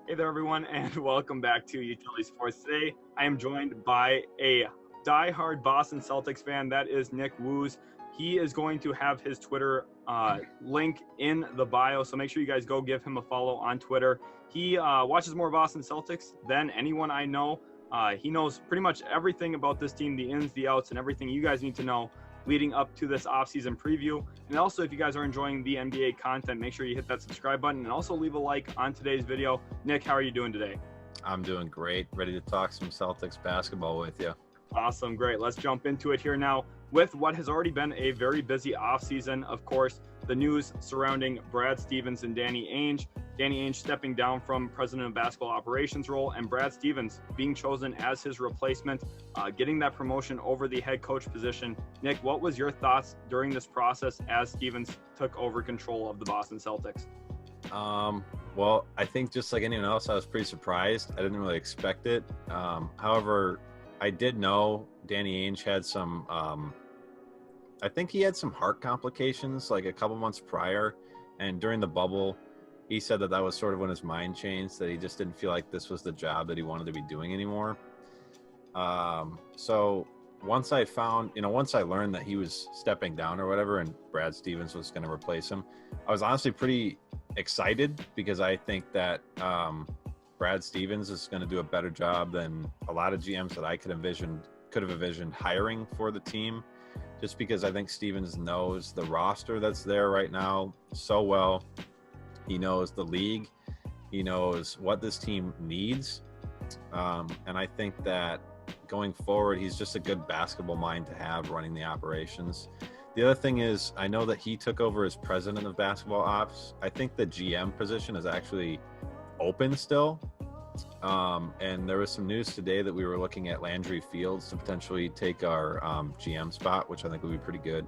Hey there, everyone, and welcome back to Utility Sports. Today, I am joined by a die-hard Boston Celtics fan. That is Nick Woos. He is going to have his Twitter link in the bio, so make sure you guys go give him a follow on Twitter. He watches more Boston Celtics than anyone I know. He knows pretty much everything about this team, the ins, the outs, and everything you guys need to know leading up to this offseason preview. And also, if you guys are enjoying the NBA content, make sure you hit that subscribe button and also leave a like on today's video. Nick, how are you doing today? I'm doing great. Ready to talk some Celtics basketball with you. Awesome. Great. Let's jump into it here now with what has already been a very busy offseason. Of course, the news surrounding Brad Stevens and Danny Ainge. Danny Ainge stepping down from president of basketball operations role, and Brad Stevens being chosen as his replacement, getting that promotion over the head coach position. Nick, what was your thoughts during this process as Stevens took over control of the Boston Celtics? Well, I think just like anyone else, I was pretty surprised. I didn't really expect it. However, I did know Danny Ainge had some, I think he had some heart complications like a couple months prior. And during the bubble, he said that was sort of when his mind changed, that he just didn't feel like this was the job that he wanted to be doing anymore. So once I learned that he was stepping down or whatever, and Brad Stevens was going to replace him, I was honestly pretty excited because I think that Brad Stevens is going to do a better job than a lot of GMs that I could have envisioned hiring for the team, just because I think Stevens knows the roster that's there right now so well. He knows the league. He knows what this team needs. And I think that going forward, he's just a good basketball mind to have running the operations. The other thing is, I know that he took over as president of basketball ops. I think the GM position is actually open still. And there was some news today that we were looking at Landry Fields to potentially take our GM spot, which I think would be pretty good.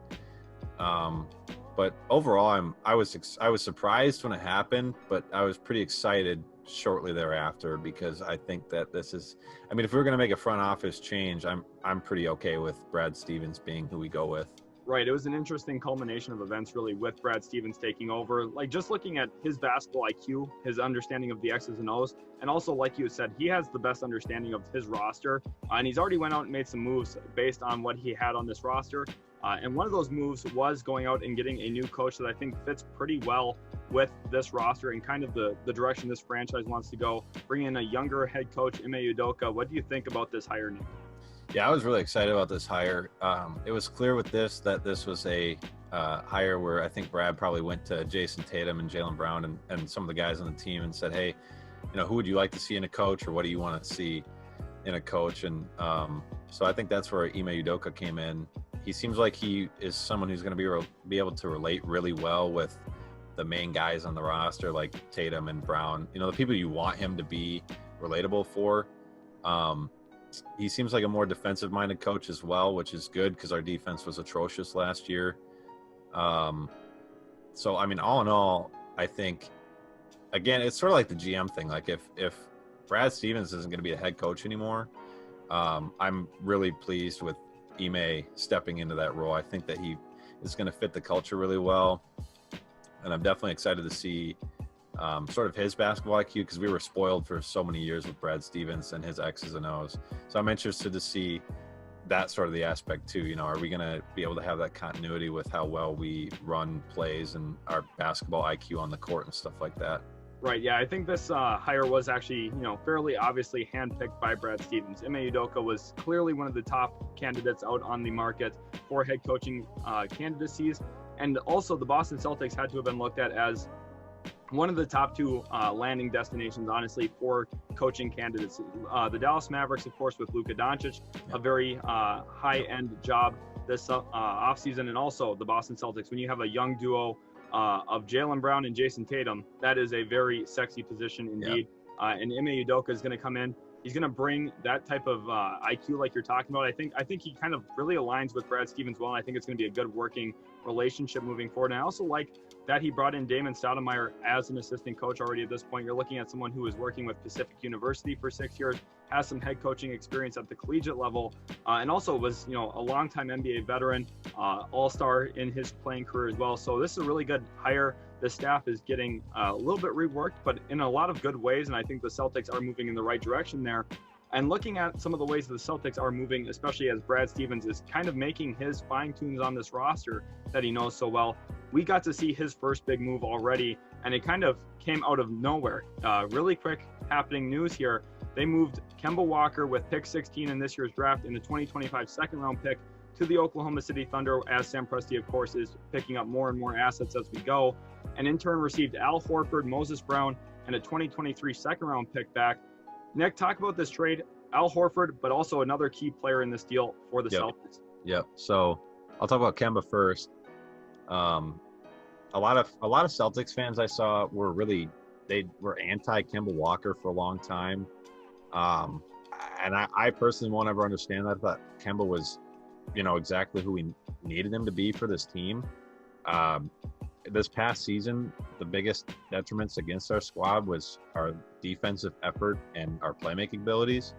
But overall, I was surprised when it happened, but I was pretty excited shortly thereafter because I think that this is, I mean, if we were going to make a front office change, I'm pretty okay with Brad Stevens being who we go with. Right. It was an interesting culmination of events, really, with Brad Stevens taking over. Like, just looking at his basketball IQ, his understanding of the X's and O's, and also, like you said, he has the best understanding of his roster. And he's already went out and made some moves based on what he had on this roster. And one of those moves was going out and getting a new coach that I think fits pretty well with this roster and kind of the direction this franchise wants to go. Bringing in a younger head coach, Ime Udoka. What do you think about this hire, Nick? Yeah, I was really excited about this hire. It was clear with that this was a hire where I think Brad probably went to Jayson, Tatum, and Jaylen Brown and some of the guys on the team and said, hey, who would you like to see in a coach, or what do you want to see in a coach? And so I think that's where Ime Udoka came in. He seems like he is someone who's going to be able to relate really well with the main guys on the roster, like Tatum and Brown. The people you want him to be relatable for. He seems like a more defensive-minded coach as well, which is good because our defense was atrocious last year. So, I mean, all in all, I think, again, it's sort of like the GM thing. Like, if Brad Stevens isn't going to be a head coach anymore, I'm really pleased with Ime stepping into that role. I think that he is going to fit the culture really well, and I'm definitely excited to see sort of his basketball IQ, because we were spoiled for so many years with Brad Stevens and his X's and O's. So I'm interested to see that sort of the aspect too. Are we going to be able to have that continuity with how well we run plays and our basketball IQ on the court and stuff like that? Right. Yeah, I think this hire was actually, fairly obviously handpicked by Brad Stevens. Ime Udoka was clearly one of the top candidates out on the market for head coaching candidacies. And also the Boston Celtics had to have been looked at as one of the top two landing destinations, honestly, for coaching candidates. The Dallas Mavericks, of course, with Luka Doncic, a very high-end job this offseason, and also the Boston Celtics. When you have a young duo of Jaylen Brown and Jayson Tatum, that is a very sexy position indeed. Yep. And Ime Udoka is going to come in. He's going to bring that type of IQ like you're talking about. I think he kind of really aligns with Brad Stevens well, and I think it's going to be a good working relationship moving forward. And I also like that he brought in Damon Stoudemire as an assistant coach already at this point. You're looking at someone who is working with Pacific University for 6 years, has some head coaching experience at the collegiate level, and also was, a longtime NBA veteran, all-star in his playing career as well. So this is a really good hire. the staff is getting a little bit reworked, but in a lot of good ways. And I think the Celtics are moving in the right direction there. And looking at some of the ways the Celtics are moving, especially as Brad Stevens is kind of making his fine tunes on this roster that he knows so well, we got to see his first big move already, and it kind of came out of nowhere. Really quick happening news here. They moved Kemba Walker with pick 16 in this year's draft and the 2025 second round pick to the Oklahoma City Thunder, as Sam Presti, of course, is picking up more and more assets as we go, and in turn received Al Horford, Moses Brown, and a 2023 second round pick back. Nick, talk about this trade. Al Horford, but also another key player in this deal for the Celtics. Yep. So I'll talk about Kemba first. A lot of Celtics fans I saw were anti Kemba Walker for a long time. And I personally won't ever understand that. I thought Kemba was, exactly who we needed him to be for this team. This past season, the biggest detriments against our squad was our defensive effort and our playmaking abilities.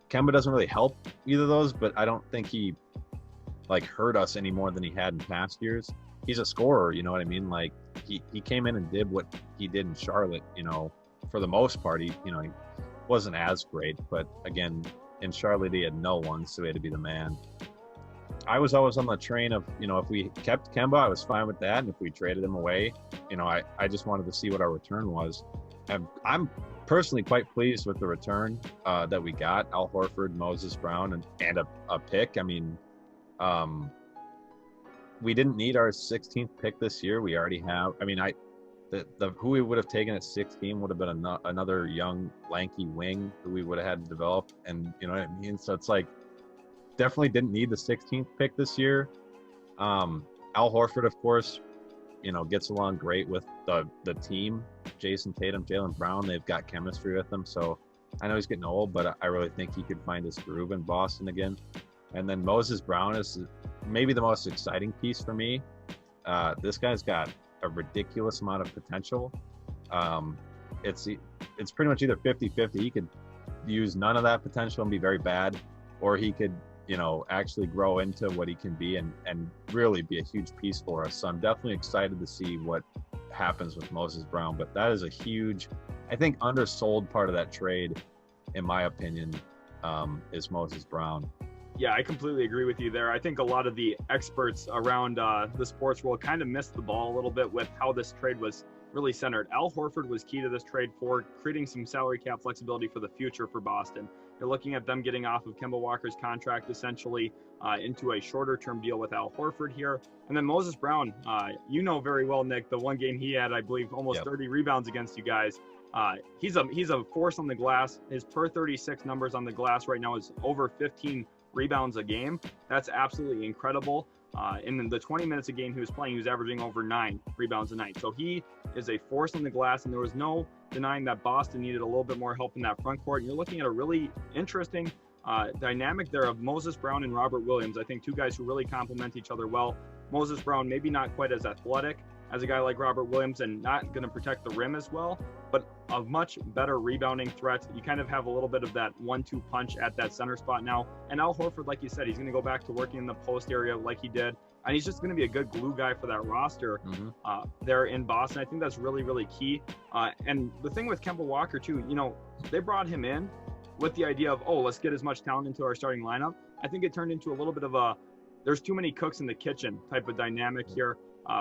Kemba doesn't really help either of those, but I don't think he hurt us any more than he had in past years. He's a scorer, you know what I mean? Like he came in and did what he did in Charlotte, for the most part. He wasn't as great, but again, in Charlotte he had no one, so he had to be the man. I was always on the train of, if we kept Kemba, I was fine with that. And if we traded him away, I just wanted to see what our return was. And I'm personally quite pleased with the return that we got. Al Horford, Moses Brown, and a pick. I mean, we didn't need our 16th pick this year. We already have. I mean, who we would have taken at 16 would have been another young, lanky wing who we would have had to develop. And you know what I mean? So it's like, definitely didn't need the 16th pick this year. Al Horford, of course, gets along great with the team. Jayson, Tatum, Jaylen Brown, they've got chemistry with them. So I know he's getting old, but I really think he could find his groove in Boston again. And then Moses Brown is maybe the most exciting piece for me. This guy's got a ridiculous amount of potential. It's pretty much either 50-50. He could use none of that potential and be very bad, or he could actually grow into what he can be and really be a huge piece for us. So I'm definitely excited to see what happens with Moses Brown. But that is a huge, I think, undersold part of that trade, in my opinion, is Moses Brown. Yeah, I completely agree with you there. I think a lot of the experts around the sports world kind of missed the ball a little bit with how this trade was really centered. Al Horford was key to this trade for creating some salary cap flexibility for the future for Boston. You're looking at them getting off of Kemba Walker's contract essentially into a shorter term deal with Al Horford here. And then Moses Brown, very well, Nick, the one game he had, I believe, almost 30 rebounds against you guys. He's a force on the glass. His per 36 numbers on the glass right now is over 15 rebounds a game. That's absolutely incredible. In the 20 minutes a game he was playing, he was averaging over 9 rebounds a night. So he is a force on the glass, and there was no denying that Boston needed a little bit more help in that front court. And you're looking at a really interesting dynamic there of Moses Brown and Robert Williams. I think two guys who really complement each other well. Moses Brown maybe not quite as athletic as a guy like Robert Williams and not going to protect the rim as well, but a much better rebounding threat. You kind of have a little bit of that 1-2 punch at that center spot now. And Al Horford, like you said, he's going to go back to working in the post area like he did. And he's just going to be a good glue guy for that roster there in Boston. I think that's really, really key. And the thing with Kemba Walker, too, they brought him in with the idea of, let's get as much talent into our starting lineup. I think it turned into a little bit of there's too many cooks in the kitchen type of dynamic here.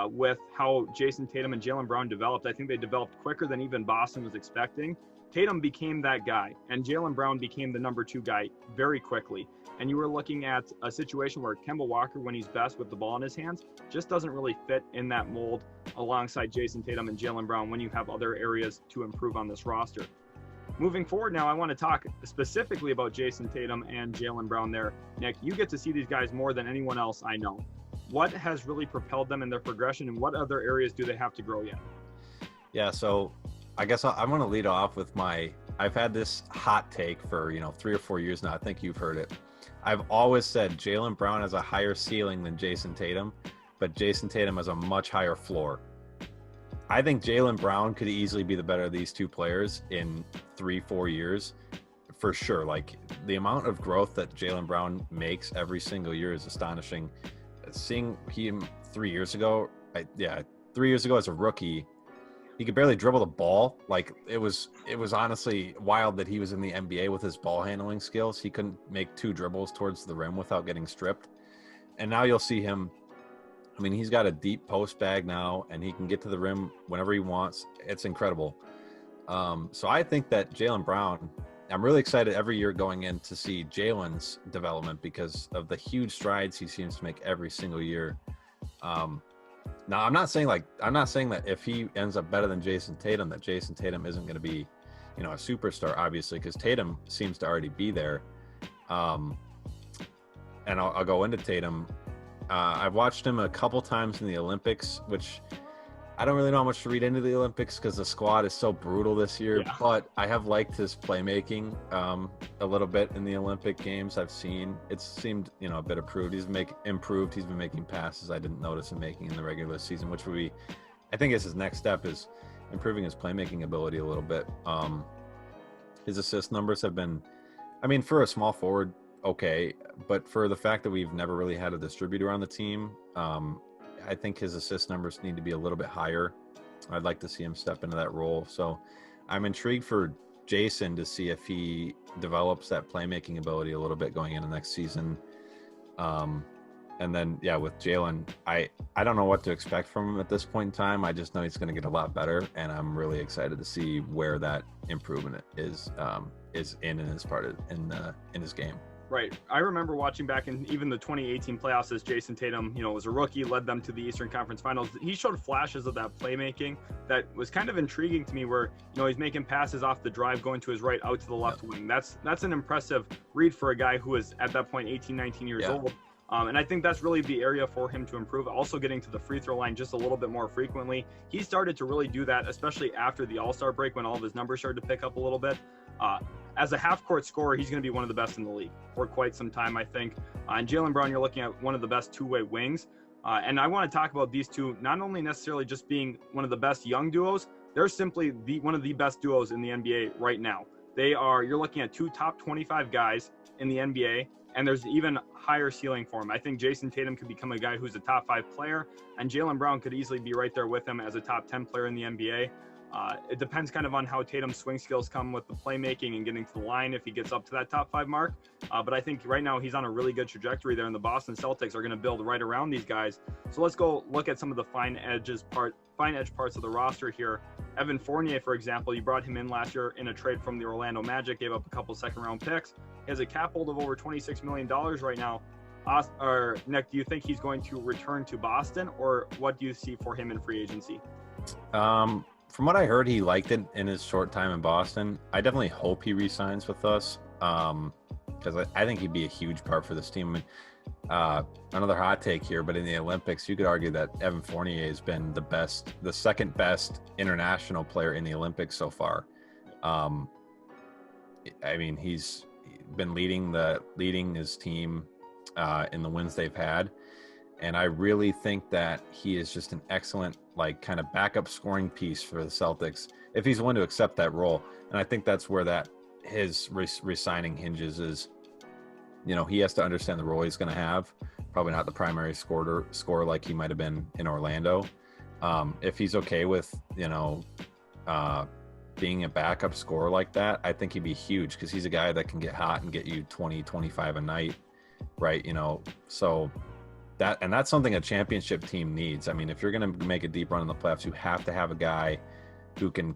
With how Jayson Tatum and Jaylen Brown developed. I think they developed quicker than even Boston was expecting. Tatum became that guy, and Jaylen Brown became the number 2 guy very quickly. And you were looking at a situation where Kemba Walker, when he's best with the ball in his hands, just doesn't really fit in that mold alongside Jayson Tatum and Jaylen Brown when you have other areas to improve on this roster. Moving forward now, I want to talk specifically about Jayson Tatum and Jaylen Brown there. Nick, you get to see these guys more than anyone else I know. What has really propelled them in their progression, and what other areas do they have to grow yet? Yeah, so I guess I'm going to lead off with I've had this hot take for 3 or 4 years now. I think you've heard it. I've always said Jaylen Brown has a higher ceiling than Jayson Tatum, but Jayson Tatum has a much higher floor. I think Jaylen Brown could easily be the better of these two players in 3-4 years for sure. Like, the amount of growth that Jaylen Brown makes every single year is astonishing. Seeing him 3 years ago, 3 years ago as a rookie, he could barely dribble the ball. Like it was honestly wild that he was in the NBA with his ball handling skills. He couldn't make 2 dribbles towards the rim without getting stripped. And now you'll see him. I mean, he's got a deep post bag now, and he can get to the rim whenever he wants. It's incredible. So I think that Jaylen Brown, I'm really excited every year going in to see Jaylen's development because of the huge strides he seems to make every single year. Now, I'm not saying that if he ends up better than Jayson Tatum, that Jayson Tatum isn't going to be, a superstar, obviously, because Tatum seems to already be there. And I'll go into Tatum. I've watched him a couple times in the Olympics, which I don't really know how much to read into the Olympics because the squad is so brutal this year, but I have liked his playmaking a little bit in the Olympic games. I've seen it seemed, a bit improved. He's been making passes I didn't notice him making in the regular season, which would be, I think, is his next step is improving his playmaking ability a little bit. His assist numbers have been, for a small forward, okay, but for the fact that we've never really had a distributor on the team, I think his assist numbers need to be a little bit higher. I'd like to see him step into that role. So I'm intrigued for Jayson to see if he develops that playmaking ability a little bit going into next season. And then, with Jaylen, I don't know what to expect from him at this point in time. I just know he's going to get a lot better, and I'm really excited to see where that improvement is in his part in his game. Right. I remember watching back in even the 2018 playoffs as Jayson Tatum, was a rookie, led them to the Eastern Conference Finals. He showed flashes of that playmaking that was kind of intriguing to me where, he's making passes off the drive, going to his right, out to the left wing. That's an impressive read for a guy who is at that point 18, 19 years old. And I think that's really the area for him to improve. Also getting to the free throw line just a little bit more frequently. He started to really do that, especially after the All-Star break when all of his numbers started to pick up a little bit. As a half-court scorer, he's going to be one of the best in the league for quite some time, I think. And Jaylen Brown, you're looking at one of the best two-way wings. And I want to talk about these two, not only necessarily just being one of the best young duos, they're simply one of the best duos in the NBA right now. You're looking at 2 top 25 guys in the NBA, and there's even higher ceiling for him. I think Jayson Tatum could become a guy who's a top 5 player, and Jaylen Brown could easily be right there with him as a top 10 player in the NBA. It depends kind of on how Tatum's swing skills come with the playmaking and getting to the line if he gets up to that top 5 mark. But I think right now he's on a really good trajectory there, and the Boston Celtics are going to build right around these guys. So let's go look at some of the fine edge parts of the roster here. Evan Fournier, for example, you brought him in last year in a trade from the Orlando Magic, gave up a couple second-round picks. He has a cap hold of over $26 million right now. Nick, do you think he's going to return to Boston, or what do you see for him in free agency? From what I heard, he liked it in his short time in Boston. I definitely hope he re-signs with us because I think he'd be a huge part for this team. Another hot take here, but in the Olympics, you could argue that Evan Fournier has been the second best international player in the Olympics so far. He's been leading his team in the wins they've had. And I really think that he is just an excellent, kind of backup scoring piece for the Celtics if he's willing to accept that role. And I think that's where his resigning hinges is, he has to understand the role he's going to have. Probably not the primary scorer like he might have been in Orlando. If he's okay with, being a backup scorer like that, I think he'd be huge because he's a guy that can get hot and get you 20, 25 a night, right? So that's something a championship team needs. If you're going to make a deep run in the playoffs, you have to have a guy who can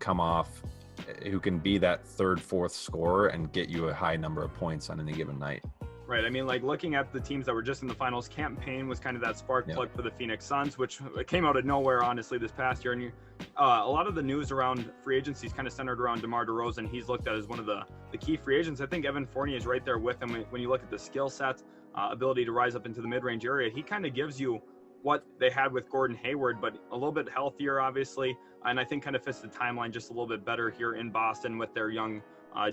who can be that third, fourth scorer and get you a high number of points on any given night. Right. Looking at the teams that were just in the finals, Cam Payne was kind of that spark plug for the Phoenix Suns, which came out of nowhere, honestly, this past year. And a lot of the news around free agency is kind of centered around DeMar DeRozan. He's looked at as one of the key free agents. I think Evan Fournier is right there with him. When you look at the skill set, ability to rise up into the mid-range area, he kind of gives you what they had with Gordon Hayward, but a little bit healthier, obviously. And I think kind of fits the timeline just a little bit better here in Boston with their young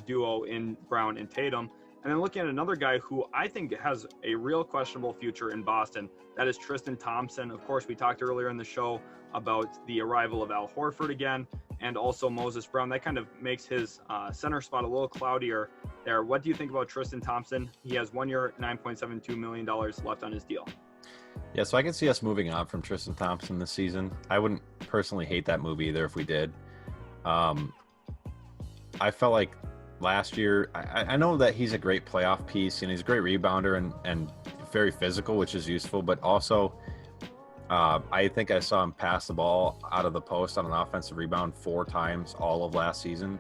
duo in Brown and Tatum. And then looking at another guy who I think has a real questionable future in Boston, that is Tristan Thompson. Of course, we talked earlier in the show about the arrival of Al Horford again, and also Moses Brown. That kind of makes his center spot a little cloudier there. What do you think about Tristan Thompson? He has 1 year, $9.72 million left on his deal. Yeah, so I can see us moving on from Tristan Thompson this season. I wouldn't personally hate that move either if we did. I felt like last year, I know that he's a great playoff piece and he's a great rebounder and very physical, which is useful, but also I think I saw him pass the ball out of the post on an offensive rebound 4 times all of last season.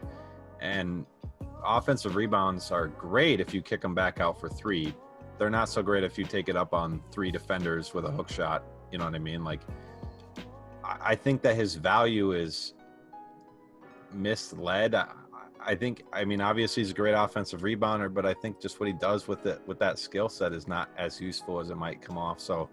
And offensive rebounds are great if you kick them back out for 3. They're not so great if you take it up on 3 defenders with a hook shot. You know what I mean? Like, I think that his value is misled. I mean, obviously he's a great offensive rebounder, but I think just what he does with that skill set is not as useful as it might come off. So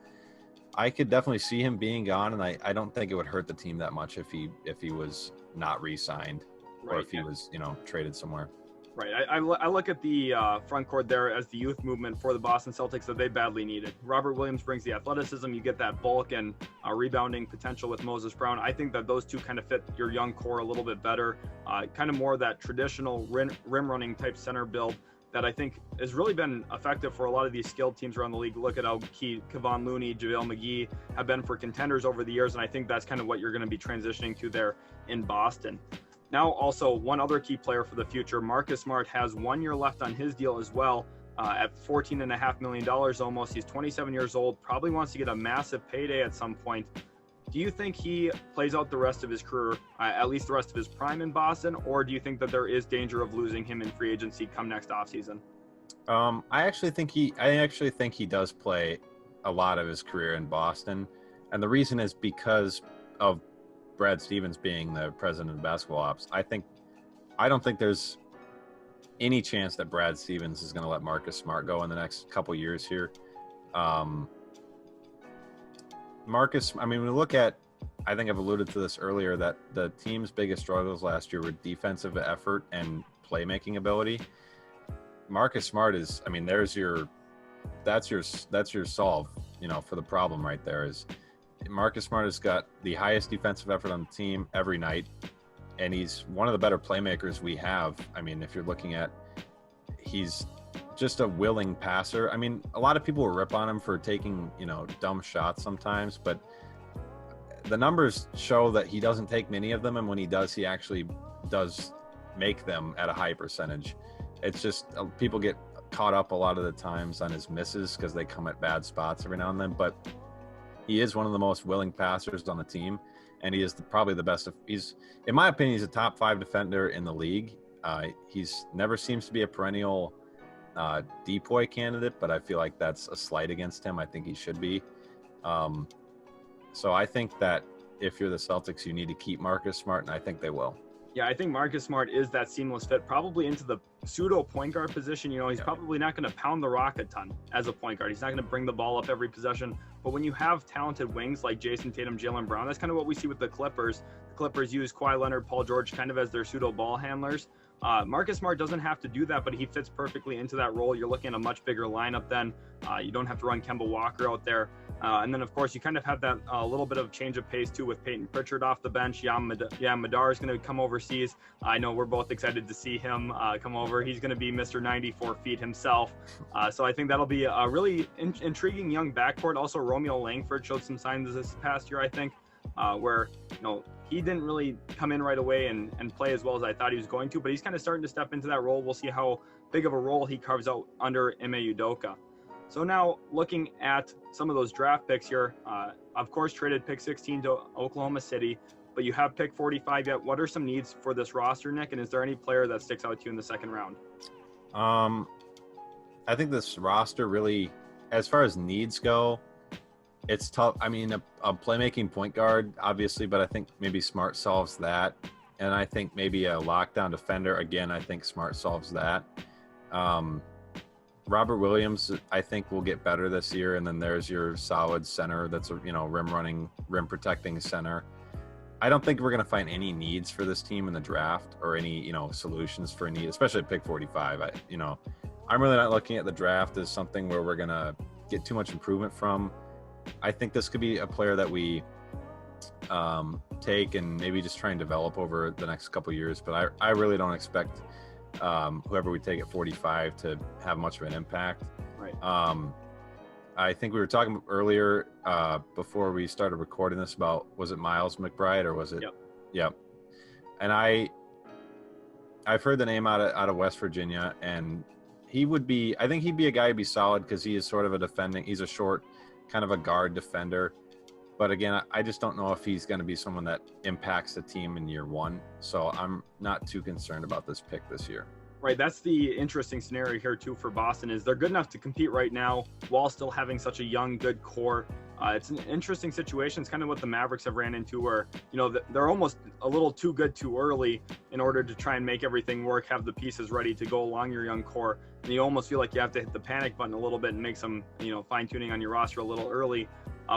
I could definitely see him being gone, and I don't think it would hurt the team that much if he was not re-signed, right, or if he was, traded somewhere. Right. I look at the front court there as the youth movement for the Boston Celtics that they badly needed. Robert Williams brings the athleticism. You get that bulk and rebounding potential with Moses Brown. I think that those two kind of fit your young core a little bit better. Kind of more that traditional rim running type center build that I think has really been effective for a lot of these skilled teams around the league. Look at how key Kevon Looney, JaVale McGee have been for contenders over the years, and I think that's kind of what you're going to be transitioning to there in Boston. Now, also, one other key player for the future, Marcus Smart, has 1 year left on his deal as well, at $14.5 million almost. He's 27 years old, probably wants to get a massive payday at some point. Do you think he plays out the rest of his career, at least the rest of his prime in Boston, or do you think that there is danger of losing him in free agency come next offseason? I actually think he does play a lot of his career in Boston, and the reason is because of Brad Stevens being the president of basketball ops. I don't think there's any chance that Brad Stevens is going to let Marcus Smart go in the next couple years here. Marcus, I mean, we look at, I think I've alluded to this earlier, that the team's biggest struggles last year were defensive effort and playmaking ability. Marcus Smart is, I mean, that's your solve, for the problem right there. Is Marcus Smart has got the highest defensive effort on the team every night, and he's one of the better playmakers we have. I mean, if you're looking at, he's just a willing passer. I mean, a lot of people will rip on him for taking, dumb shots sometimes, but the numbers show that he doesn't take many of them, and when he does, he actually does make them at a high percentage. It's just people get caught up a lot of the times on his misses because they come at bad spots every now and then, but he is one of the most willing passers on the team, and he is probably the best. In my opinion, he's a top 5 defender in the league. He's never seems to be a perennial depoy candidate, but I feel like that's a slight against him. I think he should be. So I think that if you're the Celtics, you need to keep Marcus Smart, and I think they will. Yeah, I think Marcus Smart is that seamless fit, probably into the pseudo point guard position. He's probably not going to pound the rock a ton as a point guard. He's not going to bring the ball up every possession. But when you have talented wings like Jayson Tatum, Jaylen Brown, that's kind of what we see with the Clippers. The Clippers use Kawhi Leonard, Paul George kind of as their pseudo ball handlers. Marcus Smart doesn't have to do that, but he fits perfectly into that role. You're looking at a much bigger lineup then. You don't have to run Kemba Walker out there. And then, of course, you kind of have that little bit of change of pace, too, with Peyton Pritchard off the bench. Yam Madar is going to come overseas. I know we're both excited to see him come over. He's going to be Mr. 94 feet himself. So I think that'll be a really intriguing young backcourt. Also, Romeo Langford showed some signs this past year, I think, where, he didn't really come in right away and play as well as I thought he was going to, but he's kind of starting to step into that role. We'll see how big of a role he carves out under Ime Udoka. So now looking at some of those draft picks here, of course, traded pick 16 to Oklahoma City, but you have pick 45 yet. What are some needs for this roster, Nick? And is there any player that sticks out to you in the second round? I think this roster really, as far as needs go, it's tough. I mean, a playmaking point guard, obviously, but I think maybe Smart solves that. And I think maybe a lockdown defender, again, I think Smart solves that. Robert Williams, I think, will get better this year. And then there's your solid center that's a, rim protecting center. I don't think we're going to find any needs for this team in the draft or any, solutions for a need, especially at pick 45. I'm really not looking at the draft as something where we're going to get too much improvement from. I think this could be a player that we take and maybe just try and develop over the next couple of years. But I really don't expect whoever we take at 45 to have much of an impact. Right. I think we were talking earlier before we started recording this about, was it Miles McBride or was it? Yep. Yep. And I've heard the name out of West Virginia, and I think he'd be a guy who'd be solid because he is sort of he's a short, kind of a guard defender. But again, I just don't know if he's going to be someone that impacts the team in year one. So I'm not too concerned about this pick this year. Right, that's the interesting scenario here too for Boston, is they're good enough to compete right now while still having such a young, good core. It's an interesting situation. It's kind of what the Mavericks have ran into, where they're almost a little too good too early in order to try and make everything work, have the pieces ready to go along your young core, and you almost feel like you have to hit the panic button a little bit and make some fine tuning on your roster a little early.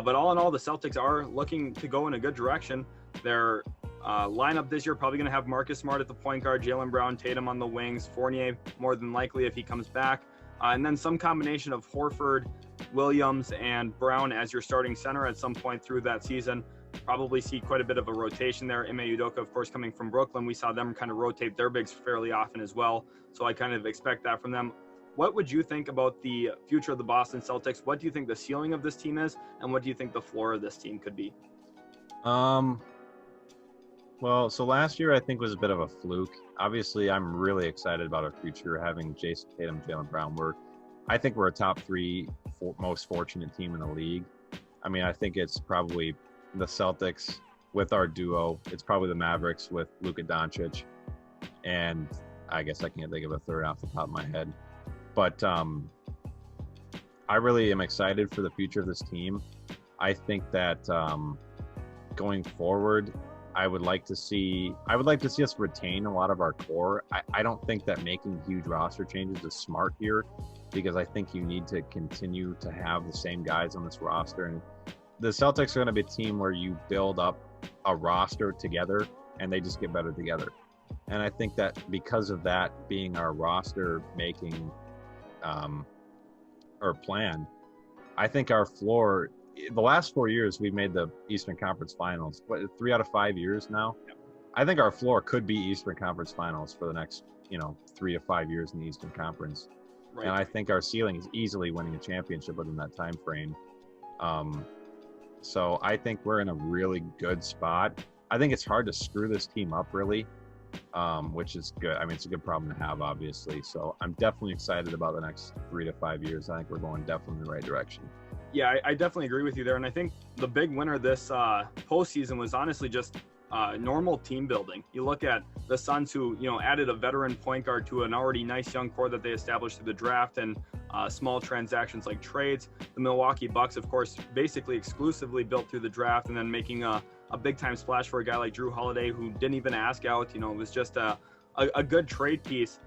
But all in all, the Celtics are looking to go in a good direction. Their lineup this year probably going to have Marcus Smart at the point guard, Jaylen Brown, Tatum on the wings, Fournier more than likely if he comes back, and then some combination of Horford, Williams, and Brown as your starting center at some point through that season. Probably see quite a bit of a rotation there. Ime Udoka, of course, coming from Brooklyn. We saw them kind of rotate their bigs fairly often as well, so I kind of expect that from them. What would you think about the future of the Boston Celtics? What do you think the ceiling of this team is, and what do you think the floor of this team could be? Well, so last year I think was a bit of a fluke. Obviously, I'm really excited about our future, having Jayson, Tatum, Jaylen Brown. I think we're a top three most fortunate team in the league. I mean, I think it's probably the Celtics with our duo. It's probably the Mavericks with Luka Doncic, and I guess I can't think of a third off the top of my head. But I really am excited for the future of this team. I think that going forward, I would like to see us retain a lot of our core. I don't think that making huge roster changes is smart here, because I think you need to continue to have the same guys on this roster. And the Celtics are going to be a team where you build up a roster together and they just get better together. And I think that because of that being our roster making or plan, I think our floor, the last 4 years we've made the Eastern Conference Finals. 3 out of 5 years now? Yep. I think our floor could be Eastern Conference Finals for the next 3 to 5 years in the Eastern Conference. Right. And I think our ceiling is easily winning a championship within that time frame. So I think we're in a really good spot. I think it's hard to screw this team up, really, which is good. I mean, it's a good problem to have, obviously. So I'm definitely excited about the next 3 to 5 years. I think we're going definitely in the right direction. Yeah, I definitely agree with you there. And I think the big winner this postseason was honestly just normal team building. You look at the Suns, who added a veteran point guard to an already nice young core that they established through the draft and small transactions like trades. The Milwaukee Bucks, of course, basically exclusively built through the draft, and then making a big time splash for a guy like Drew Holiday, who didn't even ask out. It was just a good trade piece.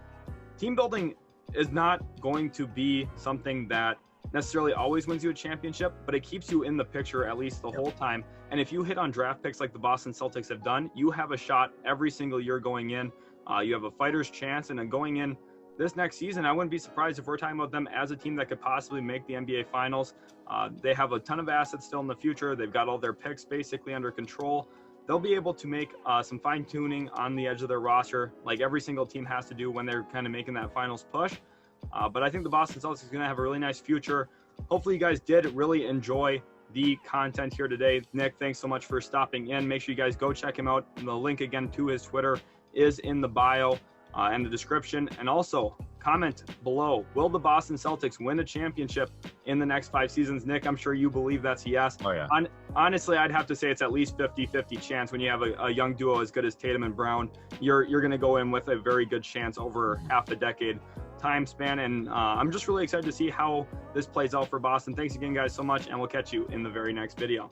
Team building is not going to be something that necessarily always wins you a championship, but it keeps you in the picture at least the whole time. And if you hit on draft picks like the Boston Celtics have done, you have a shot every single year going in. You have a fighter's chance, and then going in this next season, I wouldn't be surprised if we're talking about them as a team that could possibly make the NBA Finals. They have a ton of assets still in the future. They've got all their picks basically under control. They'll be able to make some fine tuning on the edge of their roster, like every single team has to do when they're kind of making that finals push. But I think the Boston Celtics is going to have a really nice future. Hopefully you guys did really enjoy the content here today. Nick, thanks so much for stopping in. Make sure you guys go check him out. The link again to his Twitter is in the bio and the description. And also comment below, will the Boston Celtics win a championship in the next 5 seasons? Nick, I'm sure you believe that's a yes. Oh, yeah. Honestly, I'd have to say it's at least 50-50 chance. When you have a young duo as good as Tatum and Brown, you're going to go in with a very good chance over half a decade time span. And I'm just really excited to see how this plays out for Boston. Thanks again, guys, so much, and we'll catch you in the very next video.